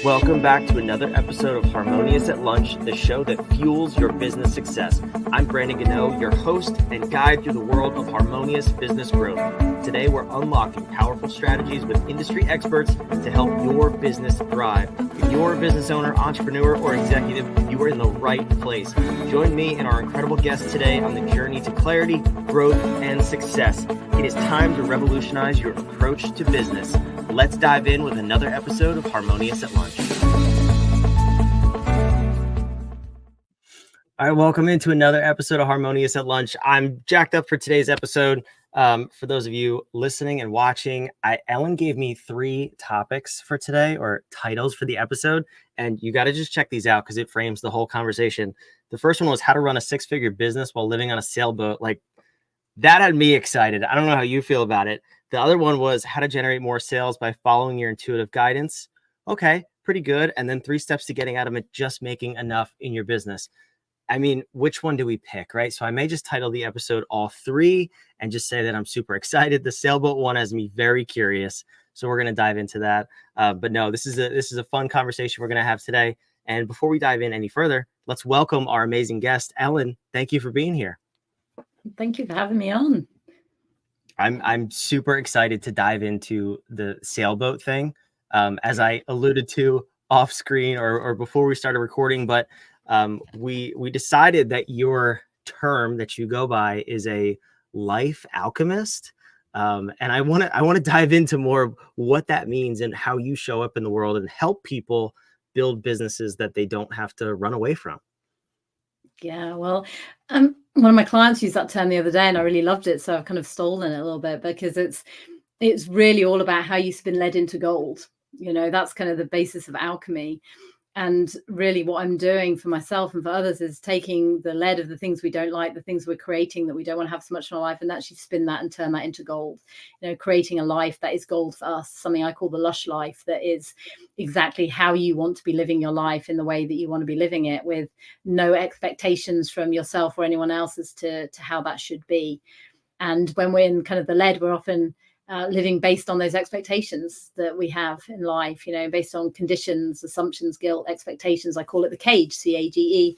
Welcome back to another episode of Harmonious at Lunch, the show that fuels your business success. I'm Brandon Gano, your host and guide through the world of harmonious business growth. Today, we're unlocking powerful strategies with industry experts to help your business thrive. If you're a business owner, entrepreneur, or executive, you are in the right place. Join me and our incredible guests today on the journey to clarity, growth, and success. It is time to revolutionize your approach to business. Let's dive in with another episode of Harmonious at Lunch. All right, welcome into another episode of Harmonious at Lunch. I'm jacked up for today's episode. For those of you listening and watching, Ellen gave me 3 topics for today, or titles for the episode, and you got to just check these out because it frames the whole conversation. The first one was how to run a 6-figure business while living on a sailboat. Like, that had me excited. I don't know how you feel about it. The other one was how to generate more sales by following your intuitive guidance. Okay, pretty good. And then 3 steps to getting out of it, just making enough in your business. I mean, which one do we pick, right? So I may just title the episode all 3 and just say that I'm super excited. The sailboat one has me very curious. So we're going to dive into that. But no, this is a fun conversation we're going to have today. And before we dive in any further, let's welcome our amazing guest, Ellen. Thank you for being here. Thank you for having me on. I'm super excited to dive into the sailboat thing, as I alluded to off screen or before we started recording. But we decided that your term that you go by is a life alchemist, and I want to dive into more of what that means and how you show up in the world and help people build businesses that they don't have to run away from. Yeah, well, one of my clients used that term the other day and I really loved it. So I've kind of stolen it a little bit because it's really all about how you've been led into gold. You know, that's kind of the basis of alchemy. And really what I'm doing for myself and for others is taking the lead of the things we don't like, the things we're creating that we don't want to have so much in our life, and actually spin that and turn that into gold. You know, creating a life that is gold for us, something I call the lush life, that is exactly how you want to be living your life in the way that you want to be living it, with no expectations from yourself or anyone else as to how that should be. And when we're in kind of the lead, we're often living based on those expectations that we have in life, you know, based on conditions, assumptions, guilt, expectations. I call it the cage, CAGE.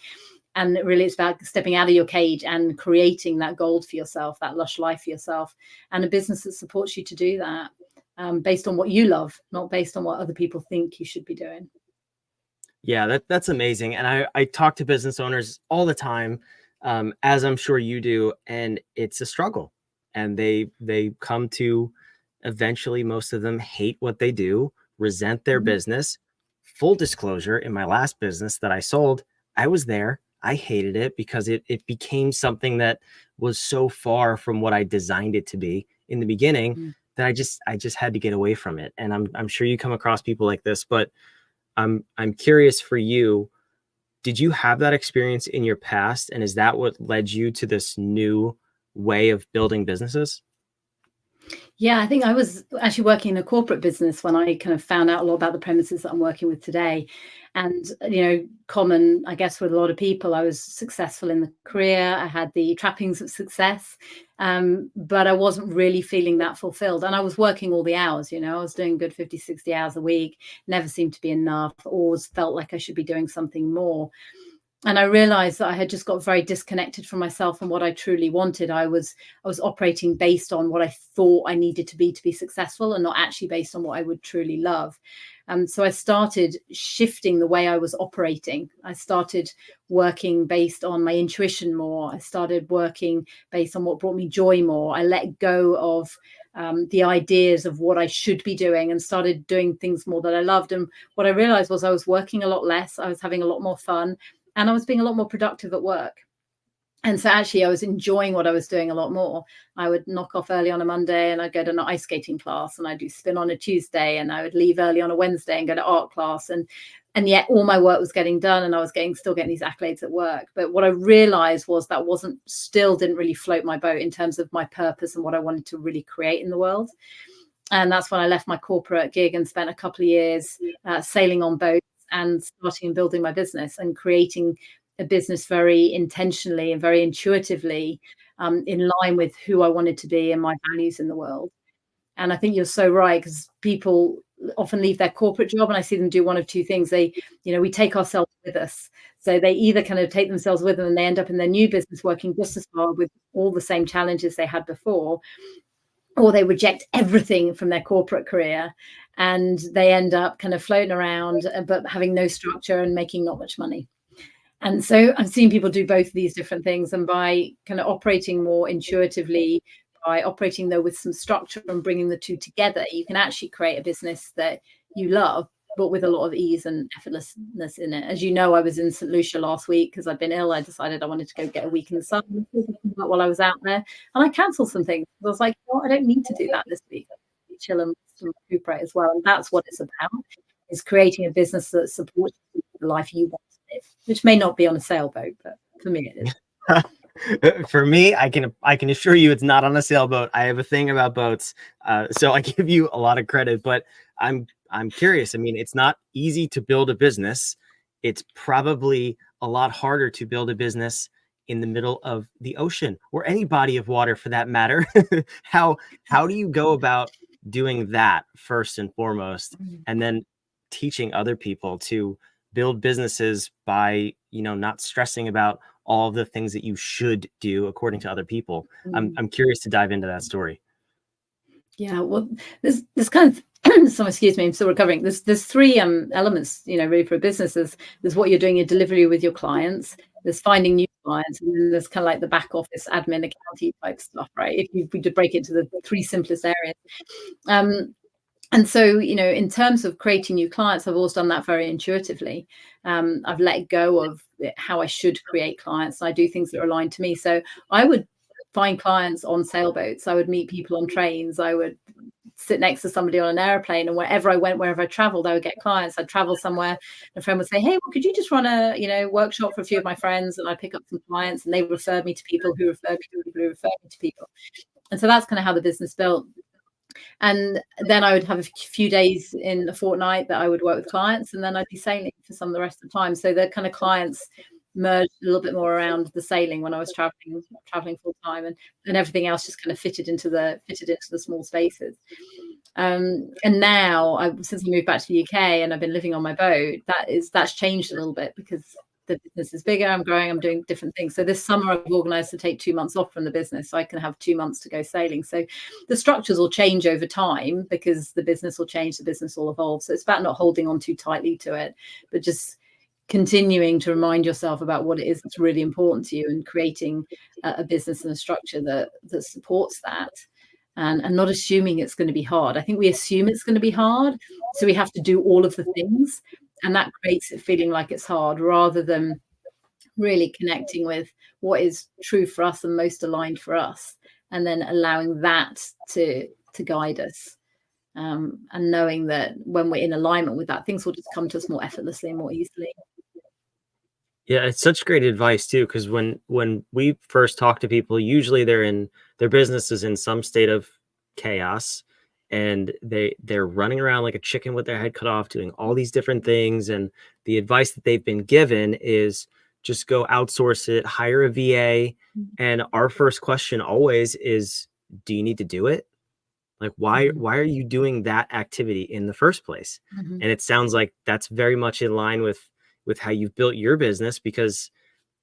And really it's about stepping out of your cage and creating that gold for yourself, that lush life for yourself, and a business that supports you to do that, based on what you love, not based on what other people think you should be doing. Yeah, that's amazing. And I talk to business owners all the time, as I'm sure you do, and it's a struggle. And they come to eventually, most of them hate what they do, resent their business. Full disclosure, in my last business that I sold, I was there. I hated it because it became something that was so far from what I designed it to be in the beginning that I just had to get away from it. And I'm sure you come across people like this, but I'm curious for you, did you have that experience in your past? And is that what led you to this new way of building businesses? Yeah, I think I was actually working in a corporate business when I kind of found out a lot about the premises that I'm working with today. And, you know, common, I guess, with a lot of people, I was successful in the career. I had the trappings of success, but I wasn't really feeling that fulfilled. And I was working all the hours, you know, I was doing good 50, 60 hours a week, never seemed to be enough, always felt like I should be doing something more. And I realized that I had just got very disconnected from myself and what I truly wanted. I was operating based on what I thought I needed to be successful, and not actually based on what I would truly love. So I started shifting the way I was operating. I started working based on my intuition more. I started working based on what brought me joy more. I let go of the ideas of what I should be doing and started doing things more that I loved. And what I realized was I was working a lot less. I was having a lot more fun. And I was being a lot more productive at work. And so actually I was enjoying what I was doing a lot more. I would knock off early on a Monday and I'd go to an ice skating class, and I'd do spin on a Tuesday, and I would leave early on a Wednesday and go to art class. And yet all my work was getting done, and I was still getting these accolades at work. But what I realized was that didn't really float my boat in terms of my purpose and what I wanted to really create in the world. And that's when I left my corporate gig and spent a couple of years sailing on boats and starting and building my business and creating a business very intentionally and very intuitively, in line with who I wanted to be and my values in the world. And I think you're so right, because people often leave their corporate job, and I see them do one of two things. They, we take ourselves with us. So they either kind of take themselves with them and they end up in their new business working just as hard with all the same challenges they had before, or they reject everything from their corporate career and they end up kind of floating around, but having no structure and making not much money. And so I've seen people do both of these different things. And by kind of operating more intuitively, by operating though with some structure and bringing the two together, you can actually create a business that you love, but with a lot of ease and effortlessness in it. As you know, I was in St. Lucia last week because I'd been ill. I decided I wanted to go get a week in the sun while I was out there, and I cancelled some things. I was like, I don't need to do that this week. Chill and recuperate as well. And that's what it's about, is creating a business that supports the life you want to live, which may not be on a sailboat, but for me it is. For me, I can assure you it's not on a sailboat. I have a thing about boats, so I give you a lot of credit. But I'm curious. I mean, it's not easy to build a business. It's probably a lot harder to build a business in the middle of the ocean, or any body of water for that matter. How do you go about doing that first and foremost, and then teaching other people to build businesses by, not stressing about all the things that you should do according to other people? I'm curious to dive into that story. Yeah, well, there's kind of so excuse me, I'm still recovering. There's three elements, really, for a business. There's what you're doing, your delivery with your clients. There's finding new clients, and then there's kind of like the back office admin, accounting type stuff, right? If we could break it to the three simplest areas. And so, in terms of creating new clients, I've always done that very intuitively. I've let go of how I should create clients. I do things that are aligned to me. So I would find clients on sailboats. I would meet people on trains. I would sit next to somebody on an airplane, and wherever I went, wherever I traveled, I would get clients. I'd travel somewhere, a friend would say, hey, well, could you just run a workshop for a few of my friends? And I'd pick up some clients, and they referred me to people who referred me to people who referred me to people. And so that's kind of how the business built. And then I would have a few days in a fortnight that I would work with clients, and then I'd be sailing for some of the rest of the time. So the kind of clients merged a little bit more around the sailing when I was traveling full time, and everything else just kind of fitted into the small spaces. And now, since I moved back to the UK and I've been living on my boat, that's changed a little bit because the business is bigger, I'm growing, I'm doing different things. So this summer I've organized to take 2 months off from the business so I can have 2 months to go sailing. So the structures will change over time because the business will change, the business will evolve. So it's about not holding on too tightly to it, but just continuing to remind yourself about what it is that's really important to you, and creating a business and a structure that supports that, and not assuming it's going to be hard. I think we assume it's going to be hard, so we have to do all of the things, and that creates it feeling like it's hard, rather than really connecting with what is true for us and most aligned for us, and then allowing that to guide us, and knowing that when we're in alignment with that, things will just come to us more effortlessly and more easily. Yeah, it's such great advice too, because when we first talk to people, usually their business is in some state of chaos, and they're running around like a chicken with their head cut off, doing all these different things. And the advice that they've been given is just go outsource it, hire a VA. And our first question always is, do you need to do it? Like, why are you doing that activity in the first place? And it sounds like that's very much in line with how you've built your business, because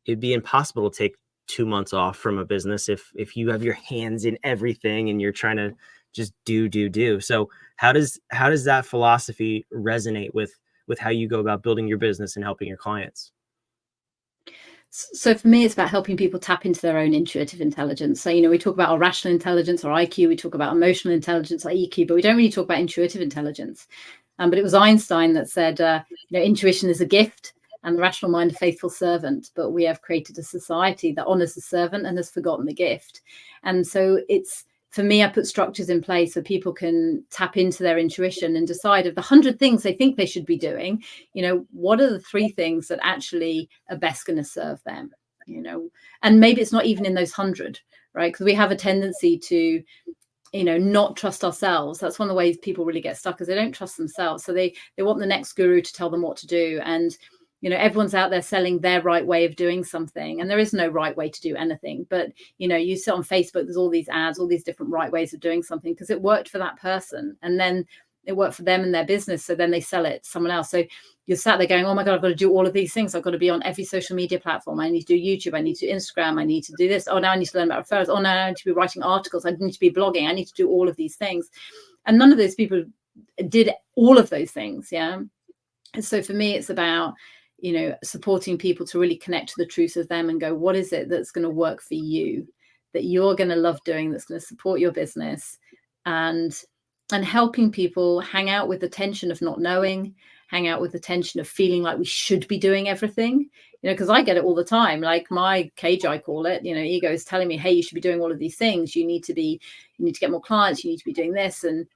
it'd be impossible to take 2 months off from a business if you have your hands in everything and you're trying to just do. So how does that philosophy resonate with how you go about building your business and helping your clients? So for me, it's about helping people tap into their own intuitive intelligence. So, we talk about our rational intelligence or IQ, we talk about emotional intelligence or EQ, but we don't really talk about intuitive intelligence. But it was Einstein that said, intuition is a gift and the rational mind a faithful servant. But we have created a society that honors the servant and has forgotten the gift. And so for me, I put structures in place so people can tap into their intuition and decide, of the 100 things they think they should be doing, what are the 3 things that actually are best going to serve them, and maybe it's not even in those 100, right? Because we have a tendency to not trust ourselves. That's one of the ways people really get stuck, is they don't trust themselves. So they want the next guru to tell them what to do. And, everyone's out there selling their right way of doing something. And there is no right way to do anything. But, you sit on Facebook, there's all these ads, all these different right ways of doing something because it worked for that person. And then it worked for them and their business. So then they sell it to someone else. So you're sat there going, oh my God, I've got to do all of these things. I've got to be on every social media platform. I need to do YouTube. I need to do Instagram. I need to do this. Oh, now I need to learn about referrals. Oh, now I need to be writing articles. I need to be blogging. I need to do all of these things. And none of those people did all of those things. Yeah. And so for me, it's about, supporting people to really connect to the truth of them and go, what is it that's going to work for you, that you're going to love doing, that's going to support your business, and helping people hang out with the tension of not knowing, hang out with the tension of feeling like we should be doing everything, because I get it all the time. Like my cage, I call it, ego is telling me, hey, you should be doing all of these things. You need to get more clients. You need to be doing this. And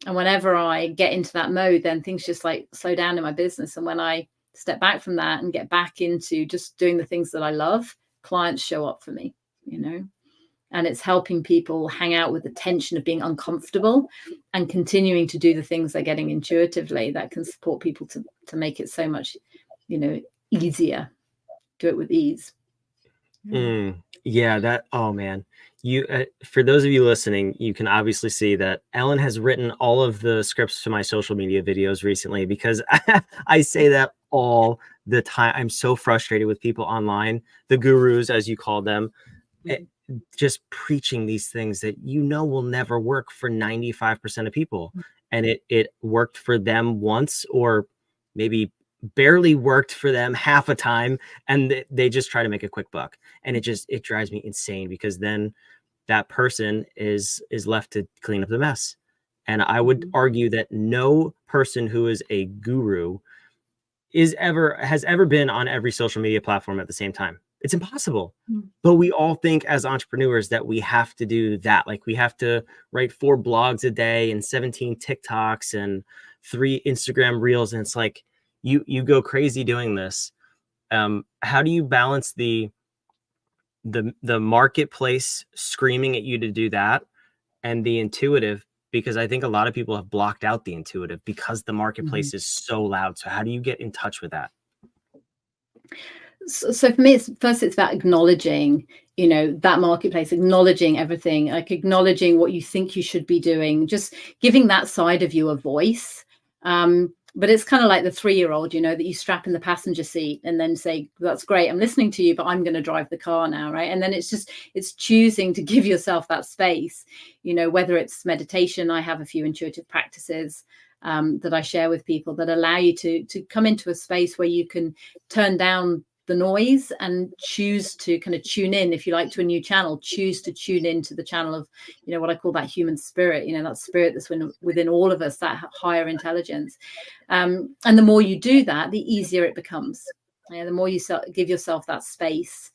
whenever I get into that mode, then things just like slow down in my business. And when I step back from that and get back into just doing the things that I love, clients show up for me, and it's helping people hang out with the tension of being uncomfortable and continuing to do the things they're getting intuitively that can support people to make it so much, easier. Do it with ease. Yeah, oh man. You, for those of you listening, you can obviously see that Ellen has written all of the scripts to my social media videos recently, because I say that all the time. I'm so frustrated with people online, the gurus, as you call them, just preaching these things that will never work for 95% of people. And it worked for them once, or maybe barely worked for them half a time, and they just try to make a quick buck. And it drives me insane, because then that person is left to clean up the mess. And I would argue that no person who is a guru has ever been on every social media platform at the same time. It's impossible. But we all think as entrepreneurs that we have to do that. Like we have to write 4 blogs a day and 17 TikToks and 3 Instagram reels. And it's like, you go crazy doing this. How do you balance the marketplace screaming at you to do that and the intuitive? Because I think a lot of people have blocked out the intuitive because the marketplace is so loud. So how do you get in touch with that? So for me, it's about acknowledging, that marketplace, acknowledging everything, like acknowledging what you think you should be doing, just giving that side of you a voice. But it's kind of like the 3-year-old, that you strap in the passenger seat and then say, that's great, I'm listening to you, but I'm going to drive the car now, right? And then it's choosing to give yourself that space, whether it's meditation. I have a few intuitive practices that I share with people that allow you to come into a space where you can turn down the noise and choose to kind of tune in, if you like, to a new channel. Choose to tune into the channel of, what I call that human spirit, that spirit that's within all of us, that higher intelligence. And the more you do that, the easier it becomes. The more you give yourself that space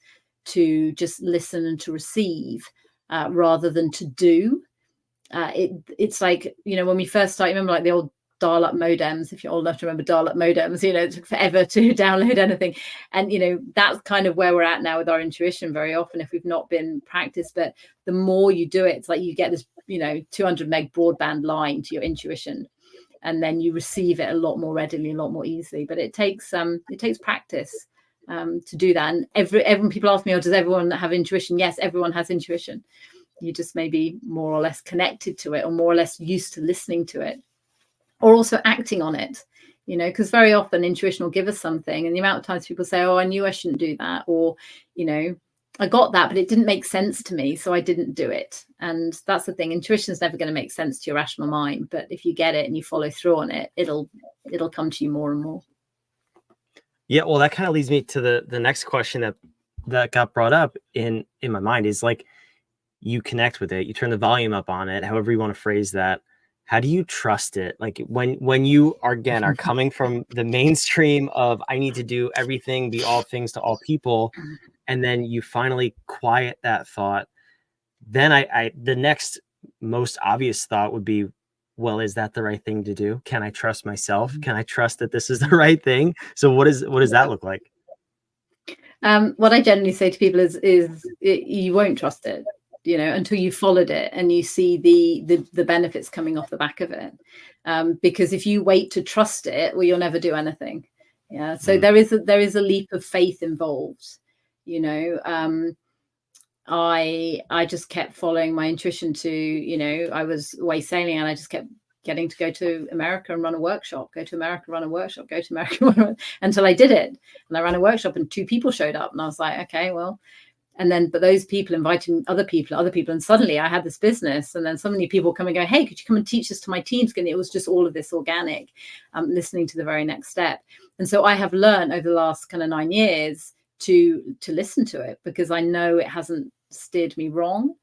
to just listen and to receive, rather than to do. It's like, when we first started, remember like the old dial-up modems, if you're old enough to remember dial-up modems, it took forever to download anything. And that's kind of where we're at now with our intuition very often, if we've not been practiced. But the more you do it, it's like you get this 200 meg broadband line to your intuition, and then you receive it a lot more readily, a lot more easily. But it takes practice to do that. And everyone, people ask me, does everyone have intuition? Yes, everyone has intuition. You just may be more or less connected to it, or more or less used to listening to it, or also acting on it, because very often intuition will give us something. And the amount of times people say, oh, I knew I shouldn't do that. Or, I got that, but it didn't make sense to me, so I didn't do it. And that's the thing. Intuition is never going to make sense to your rational mind. But if you get it and you follow through on it, it'll come to you more and more. Yeah, well, that kind of leads me to the next question that got brought up in my mind, is like, you connect with it, you turn the volume up on it, however you want to phrase that. How do you trust it? Like when you are coming from the mainstream of, I need to do everything, be all things to all people, and then you finally quiet that thought, then the next most obvious thought would be, well, is that the right thing to do? Can I trust myself? Can I trust that this is the right thing? So what does that look like? What I generally say to people is you won't trust it, until you followed it and you see the benefits coming off the back of it. Because if you wait to trust it, well, you'll never do anything. Yeah. So there is a leap of faith involved. I just kept following my intuition to, I was away sailing and I just kept getting to go to America and run a workshop, go to America, run a workshop, go to America, until I did it. And I ran a workshop and 2 people showed up, and I was like, okay, well, and then, but those people inviting other people, and suddenly I had this business, and then so many people come and go, hey, could you come and teach this to my teams? And it was just all of this organic, listening to the very next step. And so I have learned over the last kind of 9 years to listen to it, because I know it hasn't steered me wrong.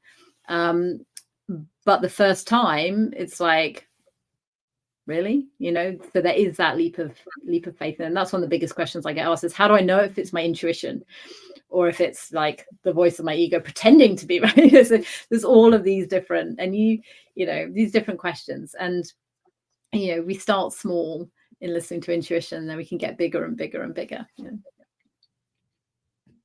But the first time it's like, really, so there is that leap of faith. And that's one of the biggest questions I get asked is, how do I know if it's my intuition or if it's like the voice of my ego pretending to be right? There's all of these different, and these different questions. And we start small in listening to intuition, and then we can get bigger and bigger and bigger.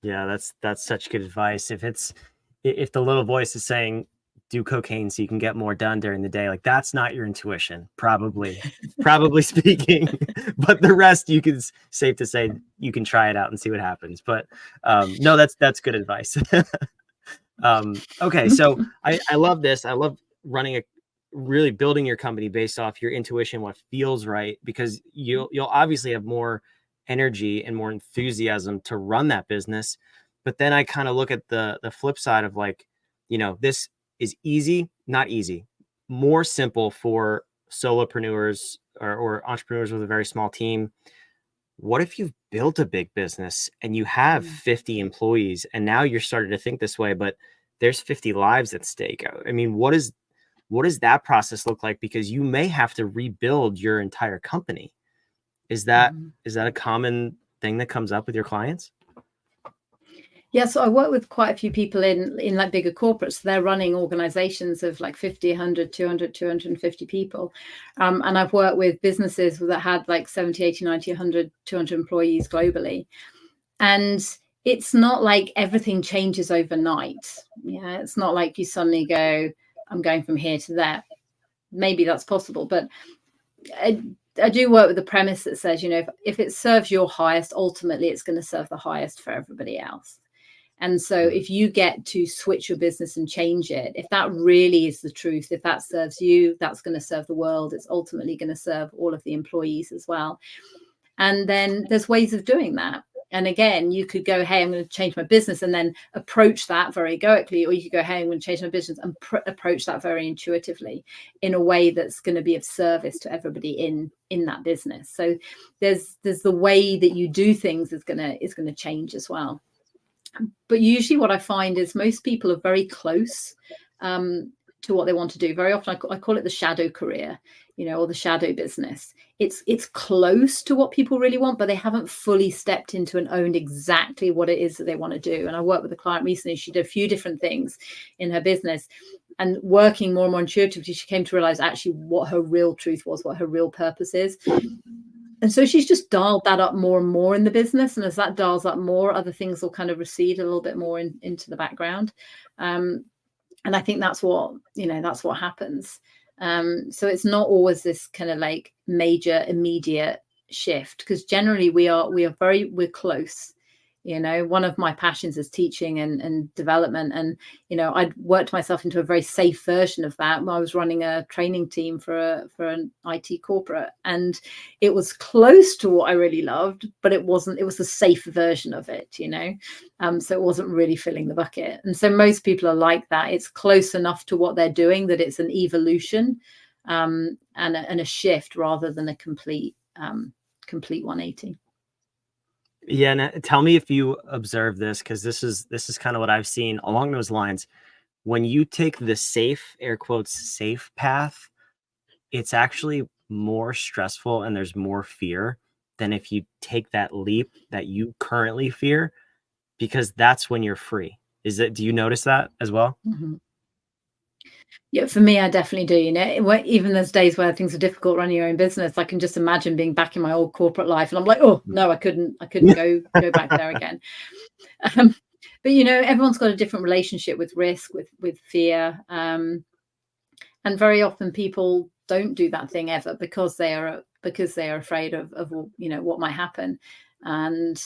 Yeah, that's such good advice. If the little voice is saying do cocaine so you can get more done during the day, like, that's not your intuition, probably speaking. But the rest, you can, safe to say, you can try it out and see what happens. But no, that's good advice. Okay, so I love this. I love really building your company based off your intuition, what feels right, because you'll obviously have more energy and more enthusiasm to run that business. But then I kind of look at the flip side of, like, this is easy, not easy, more simple for solopreneurs or entrepreneurs with a very small team. What if you've built a big business and you have 50 employees, and now you're starting to think this way, but there's 50 lives at stake? I mean, what does that process look like? Because you may have to rebuild your entire company. Is that a common thing that comes up with your clients? Yeah, so I work with quite a few people in like bigger corporates. They're running organizations of like 50, 100, 200, 250 people. And I've worked with businesses that had like 70, 80, 90, 100, 200 employees globally. And it's not like everything changes overnight. Yeah, it's not like you suddenly go, I'm going from here to there. Maybe that's possible, but I do work with the premise that says, if it serves your highest, ultimately it's going to serve the highest for everybody else. And so if you get to switch your business and change it, if that really is the truth, if that serves you, that's going to serve the world. It's ultimately going to serve all of the employees as well. And then there's ways of doing that. And again, you could go, hey, I'm going to change my business, and then approach that very egoically. Or you could go, hey, I'm going to change my business, and approach that very intuitively in a way that's going to be of service to everybody in that business. So there's the way that you do things is going to change as well. But usually what I find is most people are very close to what they want to do. Very often I call it the shadow career, or the shadow business. It's close to what people really want, but they haven't fully stepped into and owned exactly what it is that they want to do. And I worked with a client recently. She did a few different things in her business, and working more and more intuitively, she came to realize actually what her real truth was, what her real purpose is. And so she's just dialed that up more and more in the business. And as that dials up more, other things will kind of recede a little bit more into the background. And I think that's what happens. So it's not always this kind of like major immediate shift, because generally we're close. One of my passions is teaching and development. And, I'd worked myself into a very safe version of that. I was running a training team for an IT corporate, and it was close to what I really loved, but it was the safe version of it, so it wasn't really filling the bucket. And so most people are like that. It's close enough to what they're doing that it's an evolution and a shift rather than a complete 180. Yeah, and tell me if you observe this, because this is kind of what I've seen along those lines. When you take the safe, air quotes, safe path, it's actually more stressful and there's more fear than if you take that leap that you currently fear, because that's when you're free. Do you notice that as well? Mm-hmm. Yeah, for me, I definitely do. Even there's days where things are difficult running your own business. I can just imagine being back in my old corporate life, and I'm like, oh no, I couldn't go back there again. But everyone's got a different relationship with risk, with fear, and very often people don't do that thing ever because they are afraid of what might happen, and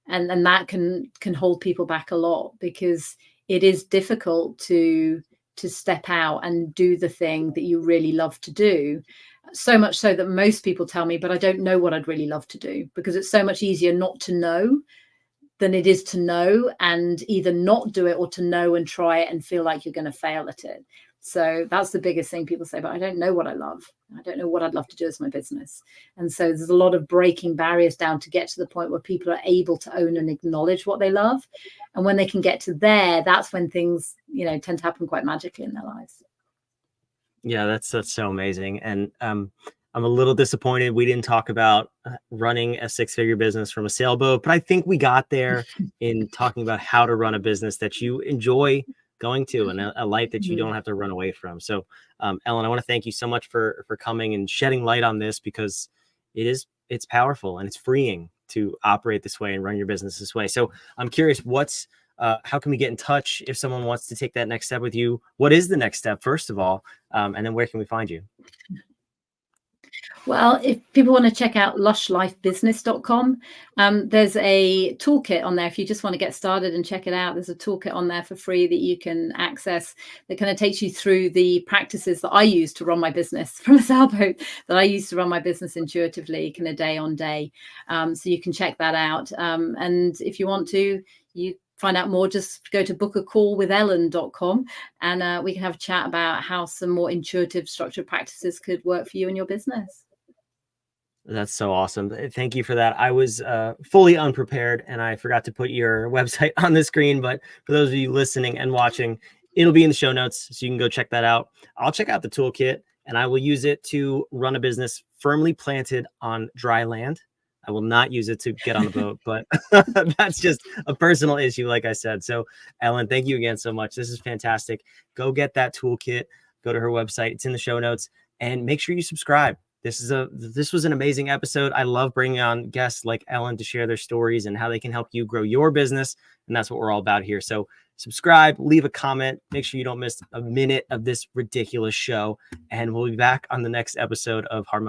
that can hold people back a lot, because it is difficult to step out and do the thing that you really love to do. So much so that most people tell me, but I don't know what I'd really love to do, because it's so much easier not to know than it is to know and either not do it or to know and try it and feel like you're going to fail at it. So that's the biggest thing people say, but I don't know what I love. I don't know what I'd love to do as my business. And so there's a lot of breaking barriers down to get to the point where people are able to own and acknowledge what they love. And when they can get to there, that's when things, tend to happen quite magically in their lives. Yeah, that's so amazing. And I'm a little disappointed we didn't talk about running a six-figure business from a sailboat, but I think we got there in talking about how to run a business that you enjoy going to, and a life that you don't have to run away from. So, Ellen, I want to thank you so much for coming and shedding light on this, because it's powerful and it's freeing to operate this way and run your business this way. So I'm curious, how can we get in touch if someone wants to take that next step with you? What is the next step, first of all? And then where can we find you? Well, if people want to check out lushlifebusiness.com, there's a toolkit on there. If you just want to get started and check it out, there's a toolkit on there for free that you can access that kind of takes you through the practices that I use to run my business from a sailboat, that I use to run my business intuitively, kind of day on day. So you can check that out. And if you want to, you find out more, just go to bookacallwithellen.com, and we can have a chat about how some more intuitive structured practices could work for you and your business. That's so awesome. Thank you for that. I was fully unprepared and I forgot to put your website on the screen, but for those of you listening and watching, it'll be in the show notes, so you can go check that out. I'll check out the toolkit and I will use it to run a business firmly planted on dry land. I will not use it to get on the boat, but that's just a personal issue, like I said. So, Ellen, thank you again so much. This is fantastic. Go get that toolkit. Go to her website. It's in the show notes, and make sure you subscribe. This was an amazing episode. I love bringing on guests like Ellen to share their stories and how they can help you grow your business. And that's what we're all about here. So subscribe, leave a comment, make sure you don't miss a minute of this ridiculous show. And we'll be back on the next episode of Harmonious.